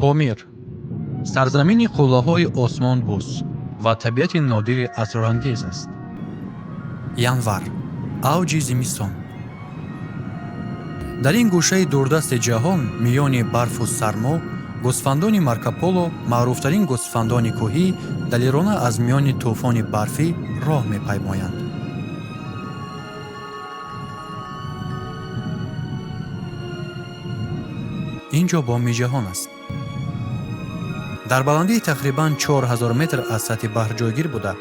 помир сарзамини қуллаҳои осмонбӯс ва табиати нодири асрорангез аст. январ авҷи зимистон. дар ин гӯшаи дурдасти ҷаҳон миёни барфу сармо гӯсфандони Марко Поло, маъруфтарин гӯсфандони кӯҳӣ, далерона аз миёни тӯфони барфӣ роҳ мепаймоянд. ин ҷо боми ҷаҳон аст. дар баландии тақрибан 4000 метр аз сатҳи баҳр ҷойгир буда,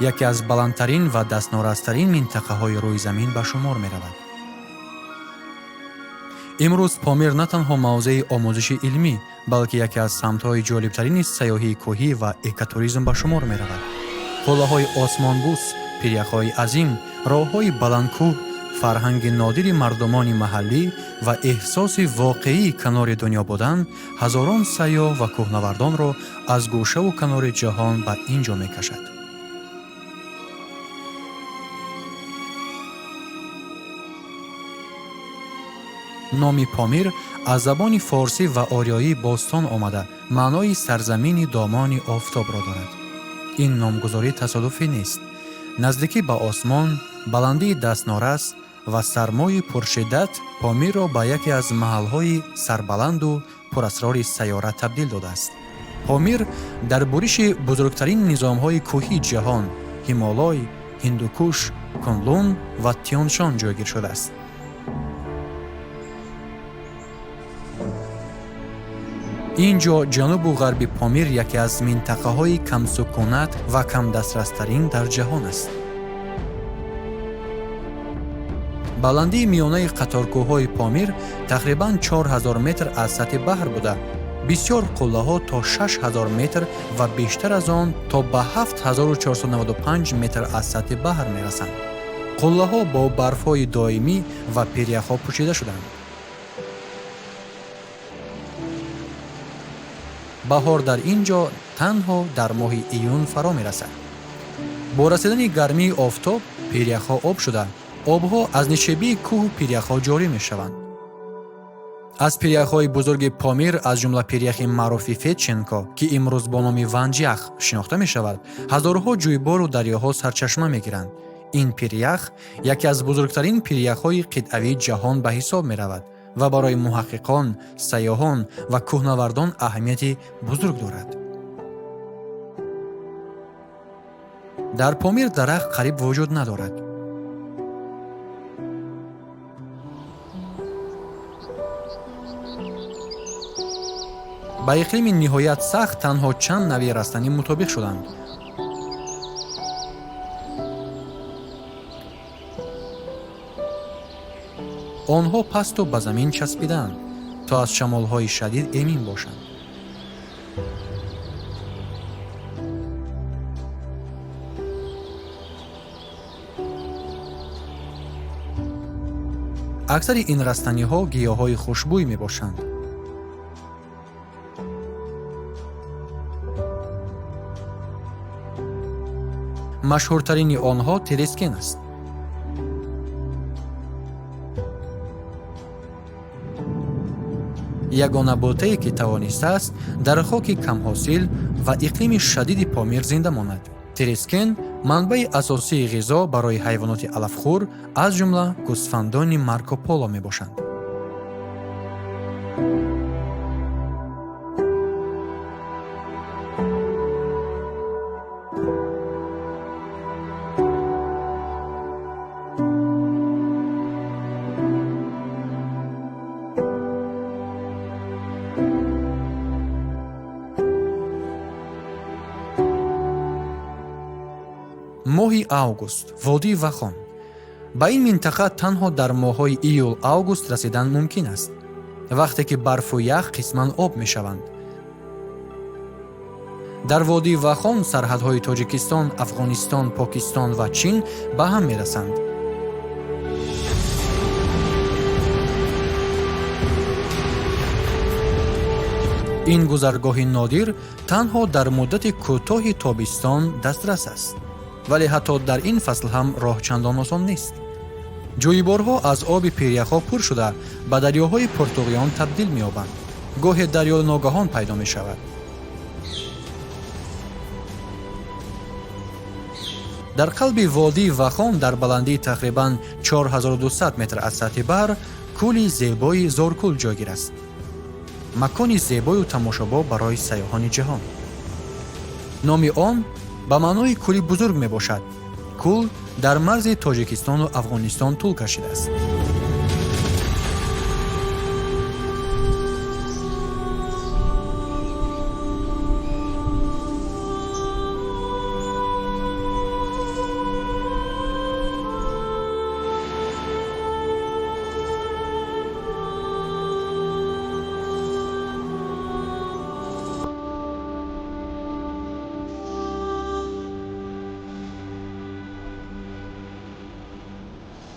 яке аз баландтарин ва дастнорастарин минтақаҳои рӯи замин ба шумор меравад. имрӯз Помир на танҳо мавзеи омӯзиши илмӣ, балки яке аз самтҳои ҷолибтарини сайёҳии кӯҳӣ ва экотуризм ба шумор меравад. қуллаҳои осмонбӯс, пиряхҳои азим, роҳҳои баландкӯҳ, фарҳанги нодири мардумони маҳаллӣ ва эҳсоси воқеии канори дунё будан ҳазорон сайёҳ ва кӯҳнавардонро аз гӯшаву канори ҷаҳон ба ин ҷо мекашад. номи Помир аз забони форсӣ ва ориёӣ бостон омада маънои сарзамини домони офтобро дорад. ин номгузорӣ тасодуфӣ нест. наздикӣ ба осмон, баландии дастнорас ва сармои пуршиддат Помирро ба яке аз маҳалҳои сарбаланду пурасрори сайёра табдил додааст. Помир дар буриши бузургтарин низомҳои кӯҳии ҷаҳон Ҳимолой, Ҳиндукуш, Кунлун ва Тионшон ҷойгир шудааст. ин ҷо ҷанубу ғарби Помир яке аз минтақаҳои камсукунат ва камдастрастарин дар ҷаҳон аст. баландии миёнаи қаторкӯҳҳои Помир тақрибан 4000 метр аз сатҳи баҳр буда, бисёр қуллаҳо то 6000 метр ва бештар аз он то ба 7495 метр аз сатҳи баҳр мерасанд. қуллаҳо бо барфҳои доимӣ ва пиряхҳо пӯшида шуданд. баҳор дар ин ҷо танҳо дар моҳи июн фаро мерасад. бо расидани гармии офтоб пиряхҳо об шуда, обҳо аз нишебии кӯҳу пиряхҳо ҷорӣ мешаванд. аз пиряхҳои бузурги Помир аз ҷумла пиряхи маъруфи Фетченко, ки имрӯз бо номи Ванҷах шинохта мешавад, ҳазорҳо ҷӯйбору дарёҳо сарчашма мегиранд. ин пирях яке аз бузургтарин пиряхҳои қитъавии ҷаҳон ба ҳисоб меравад ва барои муҳаққиқон, сайёҳон ва кӯҳнавардон аҳамияти бузург дорад. дар Помир дарахт қариб вуҷуд надорад. ба иқлими ниҳоят сахт танҳо чанд нави растанӣ мутобиқ шуданд. онҳо пасту ба замин часпиданд, то аз шамолҳои шадид эмин бошанд. аксари ин растаниҳо гиёҳҳои хушбӯй мебошанд. машҳуртарини онҳо терескен аст. ягона бутае ки тавонистааст дар хоки камҳосил ва иқлими шадиди Помир зинда монад. терескен манбаи асосии ғизо барои ҳайвоноти алафхӯр аз ҷумла гӯсфандони Марко Поло мебошанд. моҳи август, водии Вахон. ба ин минтақа танҳо дар моҳҳои июл-август расидан мумкин аст, вақте ки барфу ях қисман об мешаванд. дар водии Вахон сарҳадҳои Тоҷикистон, Афғонистон, Покистон ва Чин ба ҳам мерасанд. ин гузаргоҳи нодир танҳо дар муддати кӯтоҳи тобистон дастрас аст, вале ҳатто дар ин фасл ҳам роҳ чандон осон нест. ҷӯйборҳо аз оби пиряхҳо пур шуда ба дарёҳои пуртуғиён табдил меёбанд. гоҳе дарё ногаҳон пайдо мешавад. дар қалби водии Вахон дар баландии тақрибан 4200 метр аз сатҳи баҳр кӯли зебои Зоркӯл ҷойгир аст. макони зебою тамошобоб барои сайёҳони ҷаҳон. номи он ба маънои кӯли бузург мебошад. кӯл дар марзи Тоҷикистону Афғонистон тӯл кашидааст.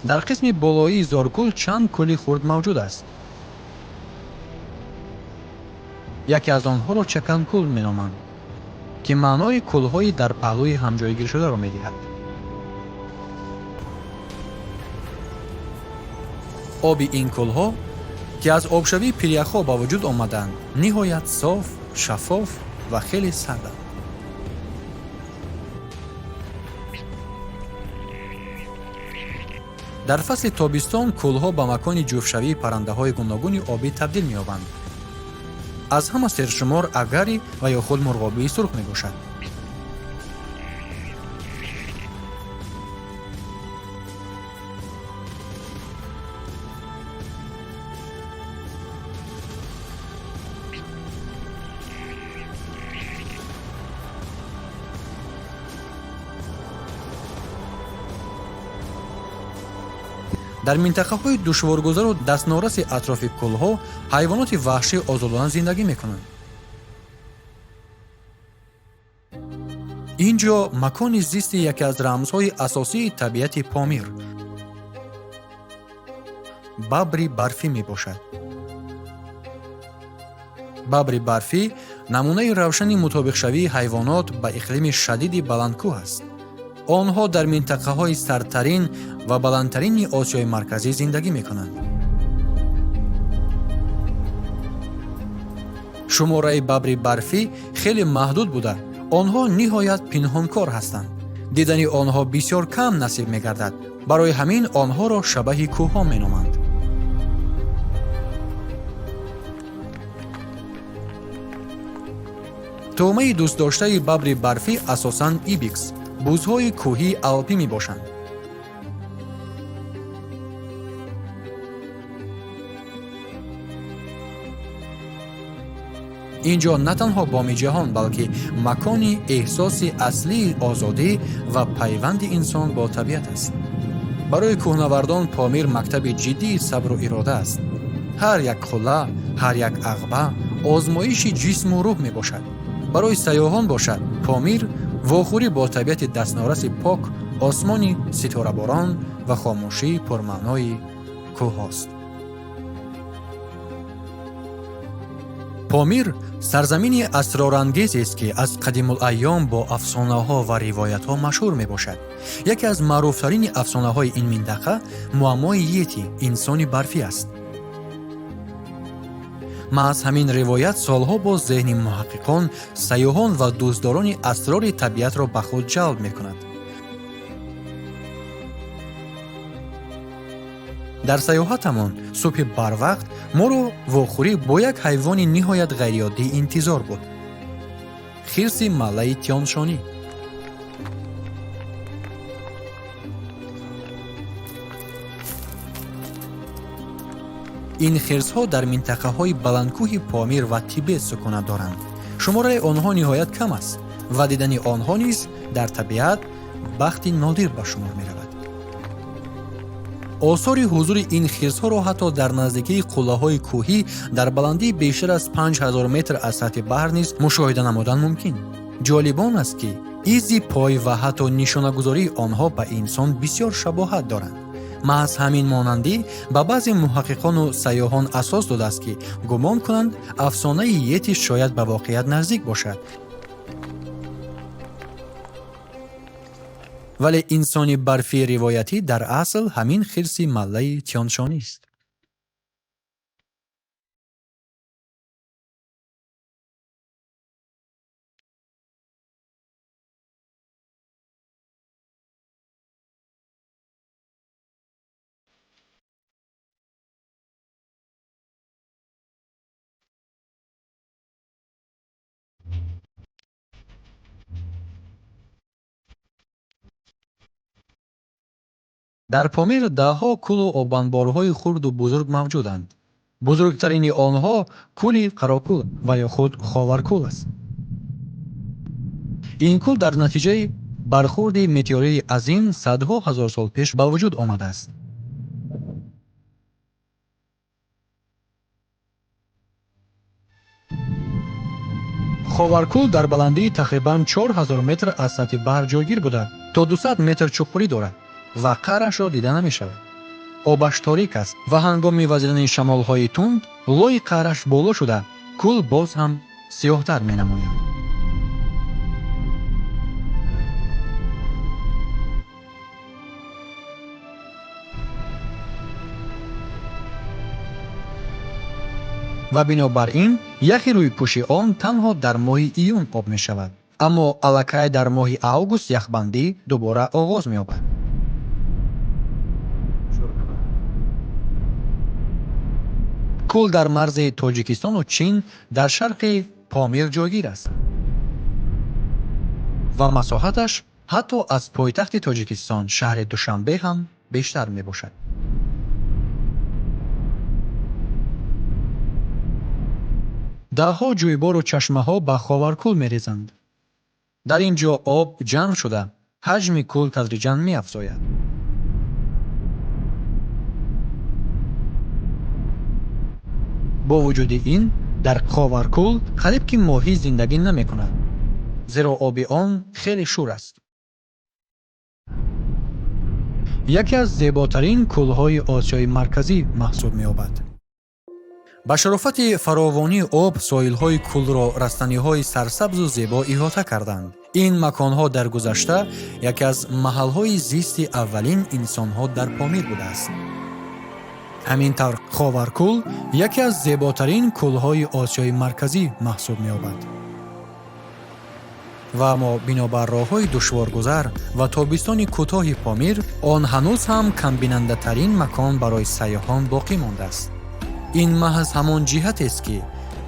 дар қисми болоии Зоркӯл чанд кӯли хурд мавҷуд аст. яке аз онҳоро Чаканкӯл меноманд, ки маънои кӯлҳои дар паҳлӯи ҳамҷойгиршударо медиҳад. оби ин кӯлҳо, ки аз обшавии пиряхҳо ба вуҷуд омаданд, ниҳоят соф, шаффоф ва хеле сарданд. дар фасли тобистон кӯлҳо ба макони ҷуфтшавии паррандаҳои гуногуни обӣ табдил меёбанд. аз ҳама сершумор агари ва ё худ мурғобии сурх мебошад. дар минтақаҳои душворгузару дастнораси атрофи кӯлҳо ҳайвоноти ваҳшӣ озодона зиндагӣ мекунанд. ин ҷо макони зисти яке аз рамзҳои асосии табиати Помир – бабри барфӣ мебошад. бабри барфӣ намунаи равшани мутобиқшавии ҳайвонот ба иқлими шадиди баландкӯҳ аст. онҳо дар минтақаҳои сардтарин ва баландтарини Осиёи марказӣ зиндагӣ мекунанд. шумораи бабри барфӣ хеле маҳдуд буда, онҳо ниҳоят пинҳонкор ҳастанд. дидани онҳо бисёр кам насиб мегардад, барои ҳамин онҳоро шабаҳи кӯҳҳо меноманд. тӯъмаи дӯстдоштаи бабри барфӣ асосан ибикс, бузҳои кӯҳии алпӣ мебошанд. ин ҷо на танҳо боми ҷаҳон, балки макони эҳсоси аслии озодӣ ва пайванди инсон бо табиат аст. барои кӯҳнавардон Помир мактаби ҷиддии сабру ирода аст. ҳар як қулла, ҳар як ағба озмоиши ҷисму рӯҳ мебошад. барои сайёҳон бошад Помир вохӯрӣ бо табиати дастнораси пок, осмони ситораборон ва хомӯшии пурмаънои кӯҳҳост. Помир сарзамини асрорангезест, ки аз қадимулайём бо афсонаҳо ва ривоятҳо машҳур мебошад. яке аз маъруфтарини афсонаҳои ин минтақа муаммои Йети, инсони барфӣ аст. маҳз ҳамин ривоят солҳо боз зеҳни муҳаққиқон, сайёҳон ва дӯстдорони асрори табиатро ба худ ҷалб мекунад. дар саёҳатамон субҳи барвақт моро вохӯрӣ бо як ҳайвони ниҳоят ғайриоддӣ интизор буд. хирси маллаи тионшонӣ. ин хирсҳо дар минтақаҳои баландкӯҳи Помир ва Тибет сукунат доранд. шумораи онҳо ниҳоят кам аст ва дидани онҳо низ дар табиат бахти нодир ба шумор меравад. осори ҳузури ин хирсҳоро ҳатто дар наздикии қуллаҳои кӯҳӣ дар баландии бештар аз 5000 метр аз сатҳи баҳр низ мушоҳида намудан мумкин. ҷолиб он аст, ки изи пой ва ҳатто нишонагузории онҳо ба инсон бисёр шабоҳат доранд. маҳз ҳамин монандӣ ба баъзе муҳаққиқону сайёҳон асос додааст, ки гумон кунанд афсонаи Йети шояд ба воқеият наздик бошад. вале инсони барфии ривоятӣ дар асл ҳамин хирси маллаи тионшонист. дар Помир даҳҳо кӯлу обанборҳои хурду бузург мавҷуданд. бузургтарини онҳо кӯли Қарокӯл ва ё худ Ховаркӯл аст. ин кӯл дар натиҷаи бархурди метеорити азим садҳо ҳазор сол пеш ба вуҷуд омадааст. Ховаркӯл дар баландии тақрибан 4000 метр аз сатҳи баҳр ҷойгир буда, то 200 метр чӯбхӯрӣ дорад ва қаърашро дида намешавад. обаш торик аст ва ҳангоми вазидани шамолҳои тунд лои қаъраш боло шуда, кӯл боз ҳам сиёҳтар менамояд. ва бинобар ин яхи рӯйпӯши он танҳо дар моҳи июн об мешавад, аммо аллакай дар моҳи август яхбандӣ дубора оғоз меёбад. кӯл дар марзи Тоҷикистону Чин дар шарқи Помир ҷойгир аст ва масоҳаташ ҳатто аз пойтахти Тоҷикистон шаҳри Душанбе ҳам бештар мебошад. даҳҳо ҷӯйбору чашмаҳо ба Ховаркӯл мерезанд. дар ин ҷо об ҷамъ шуда, ҳаҷми кӯл тадриҷан меафзояд. бо вуҷуди ин, дар Ховаркӯл қариб ки моҳӣ зиндагӣ намекунад, зеро оби он хеле шӯр аст. яке аз зеботарин кӯлҳои Осиёи Марказӣ маҳсуб меёбад. ба шарофати фаровонии об соҳилҳои кӯлро растаниҳои сарсабзу зебо иҳота карданд. ин маконҳо дар гузашта яке аз маҳалҳои зисти аввалин инсонҳо дар Помир будааст. ҳамин тавр Ховаркӯл яке аз зеботарин кӯлҳои Осиёи Марказӣ маҳсуб меёбад. ва аммо бинобар роҳҳои душворгузар ва тобистони кӯтоҳи Помир, он ҳанӯз ҳам камбинандатарин макон барои сайёҳон боқӣ мондааст. ин маҳз ҳамон ҷиҳатест, ки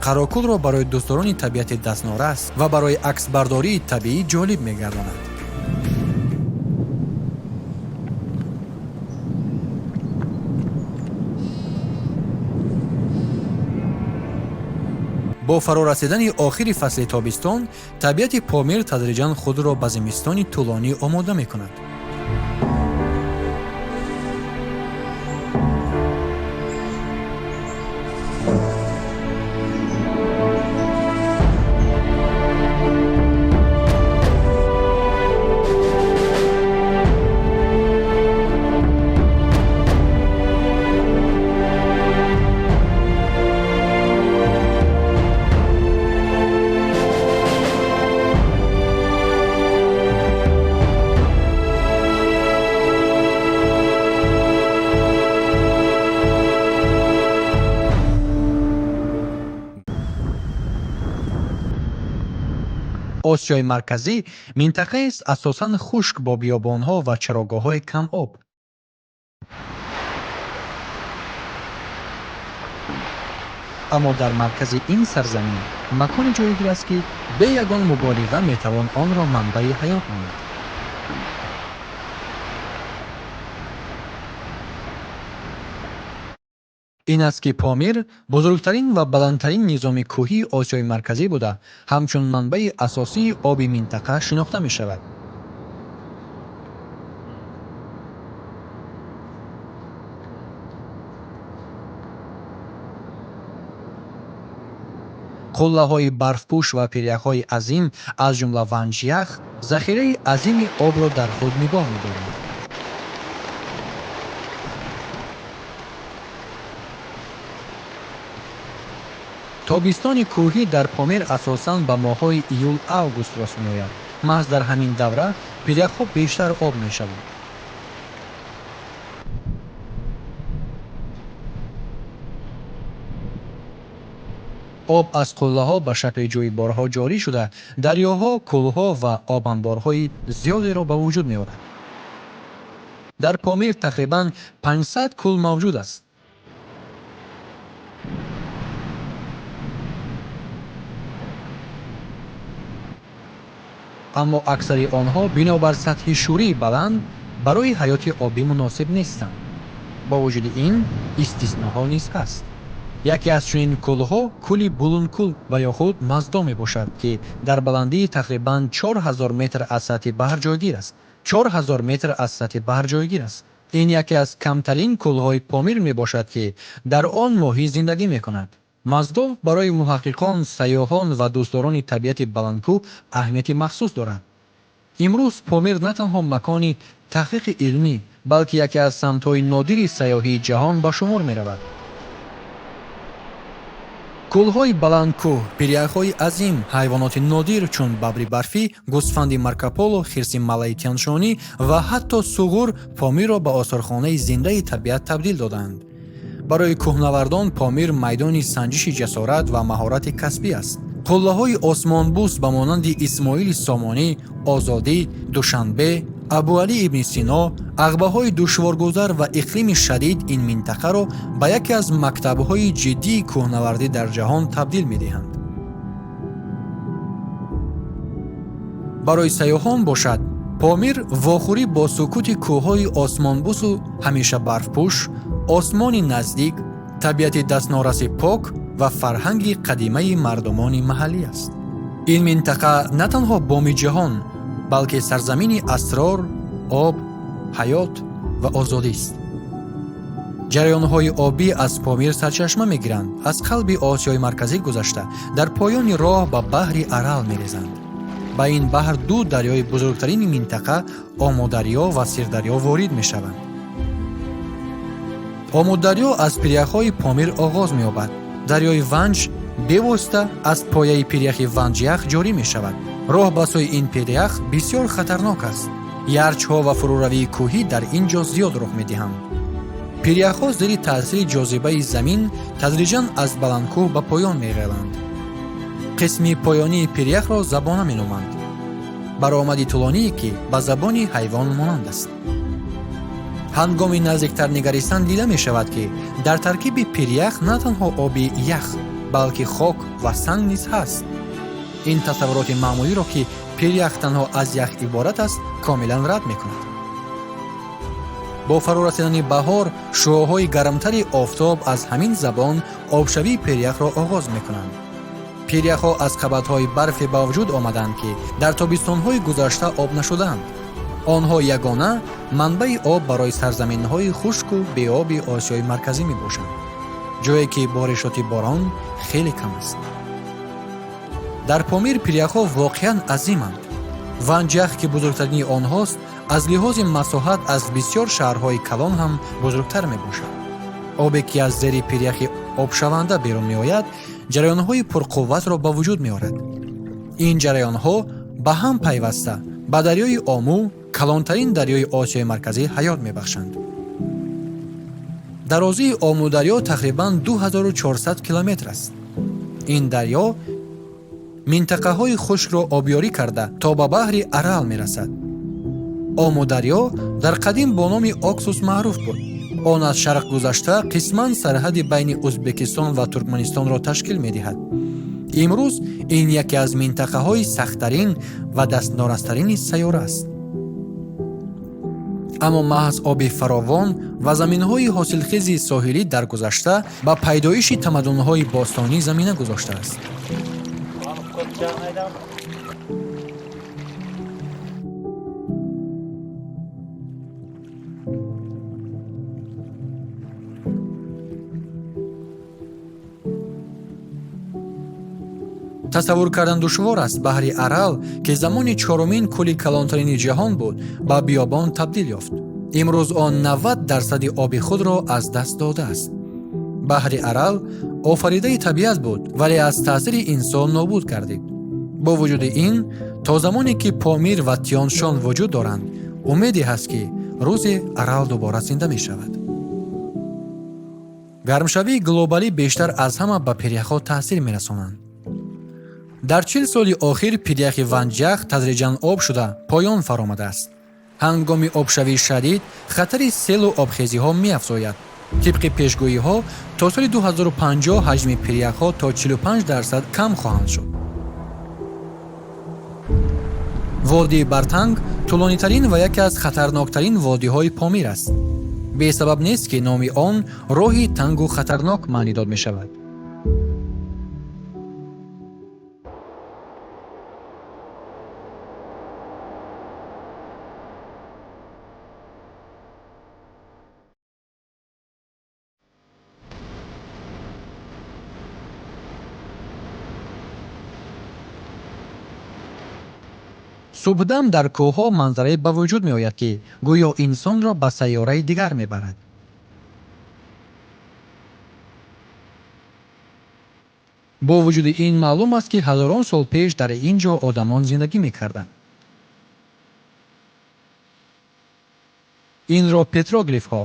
Қарокӯлро барои дӯстдорони табиати дастнорас ва барои аксбардории табиӣ ҷолиб мегардонад. бо фарорасидани охири фасли тобистон, табиати Помир тадриҷан худро ба зимистони тӯлонӣ омода мекунад. осиёи марказӣ минтақаест асосан хушк бо биёбонҳо ва чарогоҳҳои камоб. аммо дар маркази ин сарзамин маконе ҷойгир аст, ки бе ягон муболиға метавон онро манбаи ҳаёт номид. ин аст, ки Помир бузургтарин ва баландтарин низоми кӯҳии Осиёи Марказӣ буда, ҳамчун манбаи асосии оби минтақа шинохта мешавад. қуллаҳои барфпӯш ва пиряхҳои азим, аз ҷумла Ванҷиях, захираи азими обро дар худ нигоҳ медоранд. тобистони кӯҳӣ дар Помир асосан ба моҳҳои июл-август рост меояд. маҳз дар ҳамин давра пиряхҳо бештар об мешаванд. об аз қуллаҳо ба шакли ҷӯйборҳо ҷорӣ шуда, дарёҳо, кӯлҳо ва обанборҳои зиёдеро ба вуҷуд меорад. дар Помир тақрибан 500 кӯл мавҷуд аст. аммо аксари онҳо бинобар сатҳи шӯрии баланд барои ҳаёти обӣ муносиб нестанд. бо вуҷуди ин истисноҳо низ ҳаст. яке аз чунин кӯлҳо кӯли булункӯл ва ё худ маздо мебошад, ки дар баландии тақрибан 4000 метр аз сатҳи баҳр ҷойгир аст. 4000 метр аз сатҳи баҳр ҷойгир аст. ин яке аз камтарин кӯлҳои помир мебошад, ки дар он моҳӣ зиндагӣ мекунад. маздо барои муҳаққиқон, сайёҳон ва дӯстдорони табиати баландкӯҳ аҳамияти махсус дорад. имрӯз помир на танҳо макони таҳқиқи илмӣ, балки яке аз самтҳои нодири сайёҳии ҷаҳон ба шумор меравад. кӯлҳои баландкӯҳ, пиряхҳои азим, ҳайвоноти нодир чун бабри барфӣ, гӯсфанди маркополо, хирси малаи тяншонӣ ва ҳатто суғур помирро ба осорхонаи зиндаи табиат табдил доданд. барои кӯҳнавардон помир майдони санҷиши ҷасорат ва маҳорати касбӣ аст. қуллаҳои осмонбӯс ба монанди исмоили сомонӣ, озодӣ, душанбе, абуалӣ ибни сино, ағбаҳои душворгузар ва иқлими шадид ин минтақаро ба яке аз мактабҳои ҷиддии кӯҳнавардӣ дар ҷаҳон табдил медиҳанд. барои сайёҳон бошад, помир вохӯрӣ бо сукути кӯҳҳои осмонбӯсу ҳамеша барфпӯш, осмони наздик, табиати дастнораси пок ва фарҳанги қадимаи мардумони маҳаллӣ аст. ин минтақа на танҳо боми ҷаҳон, балки сарзамини асрор, об, ҳаёт ва озодист. ҷараёнҳои обӣ аз помир сарчашма мегиранд. аз қалби осиёи марказӣ гузашта дар поёни роҳ ба баҳри арал мерезанд. ба ин баҳр ду дарёи бузургтарини минтақа, омударё ва сирдарё ворид мешаванд. омударё аз пиряхҳои помир оғоз меёбад. дарёи ванҷ бевосита аз пояи пиряхи ванҷях ҷорӣ мешавад. роҳ ба сӯи ин пирях бисёр хатарнок аст. ярчҳо ва фуруравии кӯҳӣ дар ин ҷо зиёд рух медиҳанд. пиряхҳо зери таъсири ҷозибаи замин тадриҷан аз баландкӯҳ ба поён меғеланд. қисми поёнии пиряхро забона меноманд. баромади тӯлоние, ки ба забони ҳайвон монанд аст. ҳангоми наздиктар нигаристан дида мешавад, ки дар таркиби пирях на танҳо оби ях, балки хок ва санг низ ҳаст. ин тасаввуроти маъмулиро, ки пирях танҳо аз ях иборат аст, комилан рад мекунад. бо фаро расидани баҳор, шуоҳои гармтари офтоб аз ҳамин забон обшавии пиряхро оғоз мекунанд. пиряхҳо аз қабатҳои барфе ба вуҷуд омаданд, ки дар тобистонҳои гузашта об нашуданд. онҳо ягона манбаи об барои сарзаминҳои хушку беоби осиёи марказӣ мебошанд, ҷое ки боришоти борон хеле кам аст. дар помир пиряхҳо воқеан азиманд. ванҷах, ки бузургтарини онҳост, аз лиҳози масоҳат аз бисёр шаҳрҳои калон ҳам бузургтар мебошад. обе, ки аз зери пиряхи обшаванда берун меояд, ҷараёнҳои пурқувватро ба вуҷуд меорад. ин ҷараёнҳо ба ҳам пайваста ба дарёи ому, калонтарин дарёи осиёи марказӣ ҳаёт мебахшанд. дарозии омударё тақрибан 2400 километр аст. ин дарё минтақаҳои хушкро обёрӣ карда то ба баҳри арал мерасад. омударё дар қадим бо номи оксус маъруф буд. он аз шарқ гузашта қисман сарҳади байни ӯзбекистон ва туркманистонро ташкил медиҳад. имрӯз ин яке аз минтақаҳои сахттарин ва дастнорастарини сайёра аст. аммо маҳз оби фаровон ва заминҳои ҳосилхези соҳилӣ дар гузашта ба пайдоиши тамаддунҳои бостонӣ замина гузоштааст. тасаввур кардан душвор аст баҳри арал, ки замони чорумин кӯли калонтарини ҷаҳон буд, ба биёбон табдил ёфт. имрӯз он 90% оби худро аз даст додааст. баҳри арал офаридаи табиат буд, вале аз таъсири инсон нобуд гардид. бо вуҷуди ин, то замоне ки помир ва тионшон вуҷуд доранд, умеде ҳаст, ки рӯзе арал дубора зинда мешавад. гармшавии глобалӣ бештар аз ҳама ба пиряхҳо таъсир мерасонанд. дар 40 соли охир пиряхи ванҷах тадриҷан об шуда поён фаромадааст. ҳангоми обшавии шадид хатари селу обхезиҳо меафзояд. тибқи пешгӯиҳо то соли 2050 ҳаҷми пиряхҳо то 45% кам хоҳанд шуд. водии бартанг тӯлонитарин ва яке аз хатарноктарин водиҳои Помир аст. бесабаб нест ки номи он роҳи тангу хатарнок маънӣ дод мешавад. субҳдам дар кӯҳҳо манзарае ба вуҷуд меояд, ки гӯё инсонро ба сайёраи дигар мебарад. бо вуҷуди ин маълум аст, ки ҳазорон сол пеш дар ин ҷо одамон зиндагӣ мекарданд. инро петроглифҳо,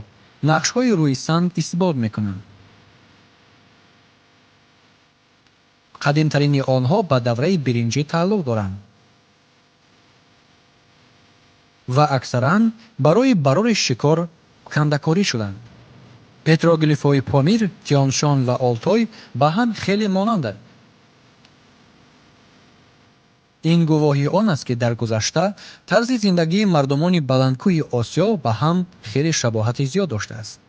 нақшҳои рӯи санд исбот мекунанд. қадимтарини онҳо ба давраи биринҷӣ тааллуқ доранд ва аксаран барои барори шикор кандакорӣ шуданд. петроглифҳои Помир, Тиёншон ва Олтой ба ҳам хеле монанданд. ин гувоҳи он аст, ки дар гузашта тарзи зиндагии мардумони баландкӯҳи Осиё ба ҳам хеле шабоҳати зиёд доштааст.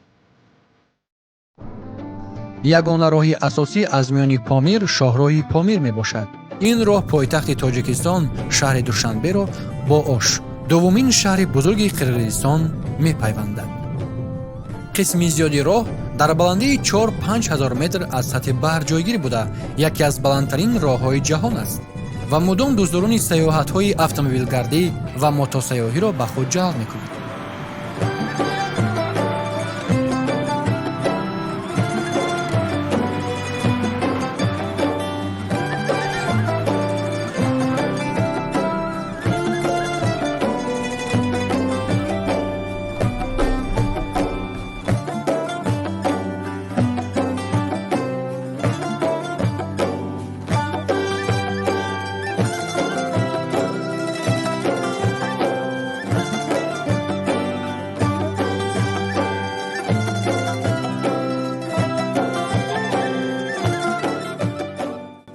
ягона роҳи асосӣ аз миёни Помир шоҳроҳи Помир мебошад. ин роҳ пойтахти Тоҷикистон шаҳри Душанберо бо Ош, дуввумин шаҳри бузурги Қирғизистон мепайвандад. қисми зиёди роҳ дар баландии 4-5 ҳазор метр аз сатҳи баҳр ҷойгир буда, яке аз баландтарин роҳҳои ҷаҳон аст ва мудом дуздорони сайёҳатҳои автомобилгардӣ ва мотосаёҳиро ба худ ҷалб мекунад.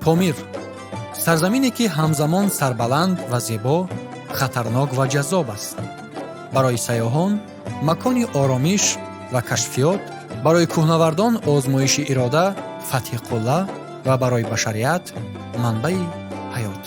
Помир сарзамине ки ҳамзамон сарбаланд ва зебо, хатарнок ва ҷаззоб аст. барои сайёҳон макони оромиш ва кашфиёт, барои кӯҳнавардон озмоиши ирода, фатҳи қулла ва барои башарият манбаи ҳаёт.